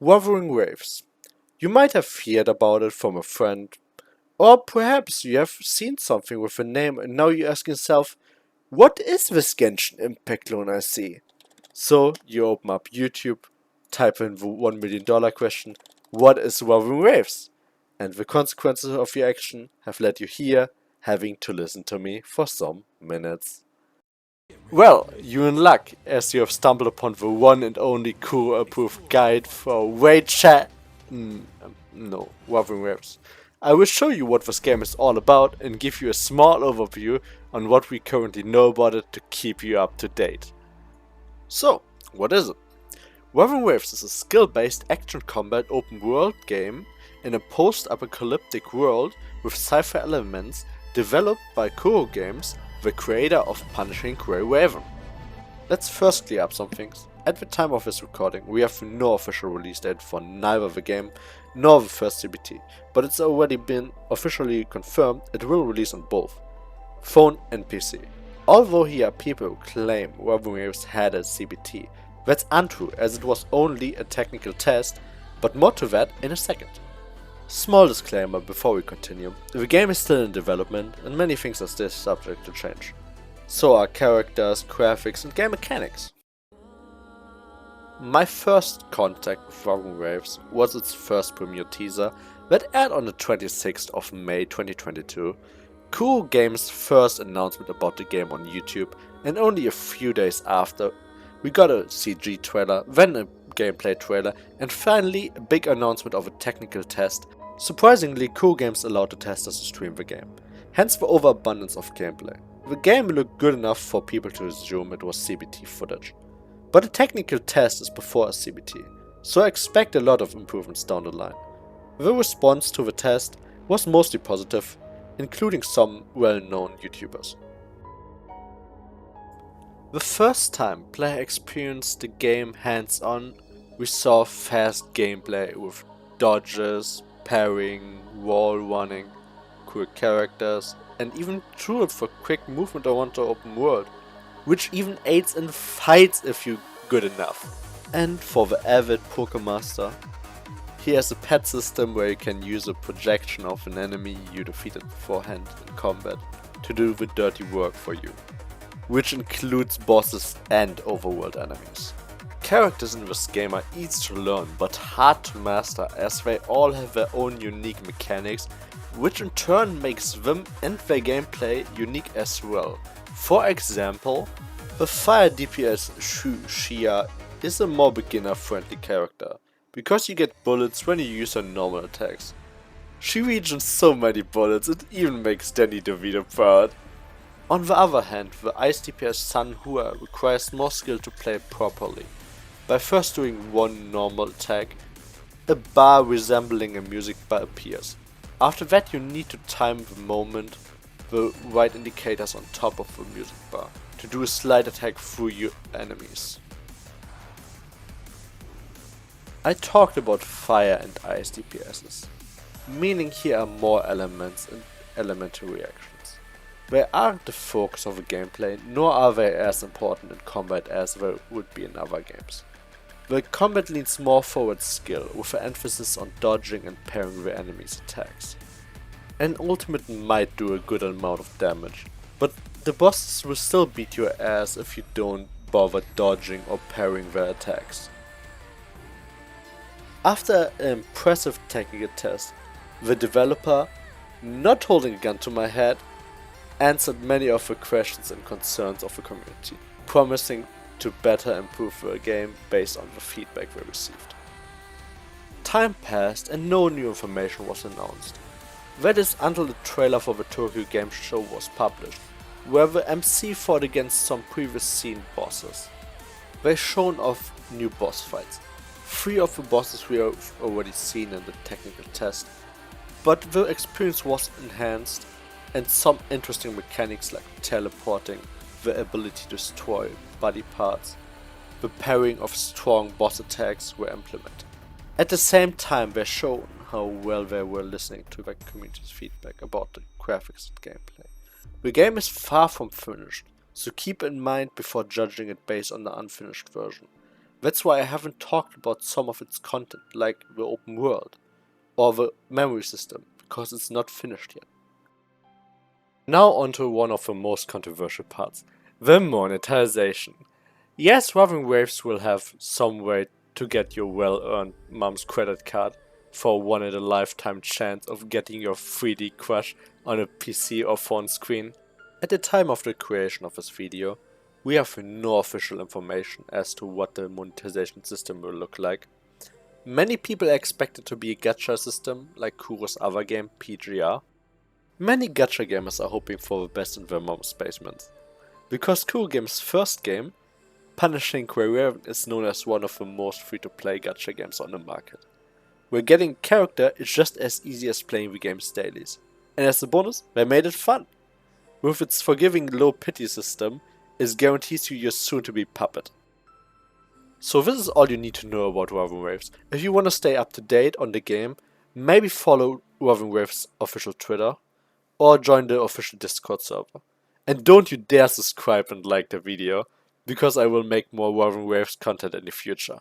Wuthering Waves. You might have heard about it from a friend, or perhaps you have seen something with a name and now you ask yourself, what is this Genshin Impact clone I see? So you open up YouTube, type in the $1 million question, what is Wuthering Waves? And the consequences of your action have led you here, having to listen to me for some minutes. Well, you're in luck, as you have stumbled upon the one and only Kuro-approved guide for Wuthering Waves. I will show you what this game is all about and give you a small overview on what we currently know about it to keep you up to date. So, what is it? Wuthering Waves is a skill-based action combat open world game in a post-apocalyptic world with sci-fi elements developed by Kuro Games, the creator of Punishing Grey Raven. Let's first clear up some things. At the time of this recording, we have no official release date for neither the game nor the first CBT, but it's already been officially confirmed it will release on both phone and PC. Although here are people who claim Wuthering Waves had a CBT, that's untrue as it was only a technical test, but more to that in a second. Small disclaimer before we continue, the game is still in development and many things are still subject to change. So are characters, graphics and game mechanics. My first contact with Wuthering Waves was its first premiere teaser that aired on the 26th of May 2022, Kuro Games' first announcement about the game on YouTube, and only a few days after we got a CG trailer, then a gameplay trailer, and finally a big announcement of a technical test. Surprisingly, Kuro Games allowed the testers to stream the game, hence the overabundance of gameplay. The game looked good enough for people to assume it was CBT footage. But a technical test is before a CBT, so I expect a lot of improvements down the line. The response to the test was mostly positive, including some well-known YouTubers. The first time player experienced the game hands-on, we saw fast gameplay with dodges, parrying, wall running, cool characters, and even tools for quick movement around the open world, which even aids in fights if you're good enough. And for the avid Pokemaster, he has a pet system where you can use a projection of an enemy you defeated beforehand in combat to do the dirty work for you, which includes bosses and overworld enemies. Characters in this game are easy to learn but hard to master as they all have their own unique mechanics, which in turn makes them and their gameplay unique as well. For example, the fire DPS Shia is a more beginner friendly character, because you get bullets when you use her normal attacks. She regens so many bullets it even makes Danny DeVito proud. On the other hand, the ice DPS Sun Hua requires more skill to play properly. By first doing one normal attack, a bar resembling a music bar appears. After that you need to time the moment the right indicators on top of the music bar to do a slide attack through your enemies. I talked about fire and ice DPSs, meaning here are more elements and elemental reactions. They aren't the focus of the gameplay, nor are they as important in combat as they would be in other games. The combat leans more forward skill, with an emphasis on dodging and parrying the enemy's attacks. An ultimate might do a good amount of damage, but the bosses will still beat your ass if you don't bother dodging or parrying their attacks. After an impressive technical test, the developer, not holding a gun to my head, answered many of the questions and concerns of the community, promising to better improve the game based on the feedback they received. Time passed and no new information was announced. That is until the trailer for the Tokyo Game Show was published, where the MC fought against some previous seen bosses. They shown off new boss fights. 3 of the bosses we have already seen in the technical test, but the experience was enhanced and some interesting mechanics like teleporting, the ability to destroy body parts, the parrying of strong boss attacks were implemented. At the same time they shown how well they were listening to the community's feedback about the graphics and gameplay. The game is far from finished, so keep in mind before judging it based on the unfinished version. That's why I haven't talked about some of its content, like the open world or the memory system, because it's not finished yet. Now onto one of the most controversial parts, the monetization. Yes, Wuthering Waves will have some way to get your well-earned mom's credit card for a one-in-a-lifetime chance of getting your 3D crush on a PC or phone screen. At the time of the creation of this video, we have no official information as to what the monetization system will look like. Many people expect it to be a gacha system like Kuro's other game, PGR. Many gacha gamers are hoping for the best in their mom's basements. Because Kuro Game's first game, Punishing Career, is known as one of the most free-to-play gacha games on the market, where getting character is just as easy as playing the game's dailies. And as a bonus, they made it fun. With its forgiving low pity system, it guarantees you your soon-to-be puppet. So this is all you need to know about Wuthering Waves. If you want to stay up to date on the game, maybe follow Wuthering Waves official Twitter, or join the official Discord server. And don't you dare subscribe and like the video, because I will make more Wuthering Waves content in the future.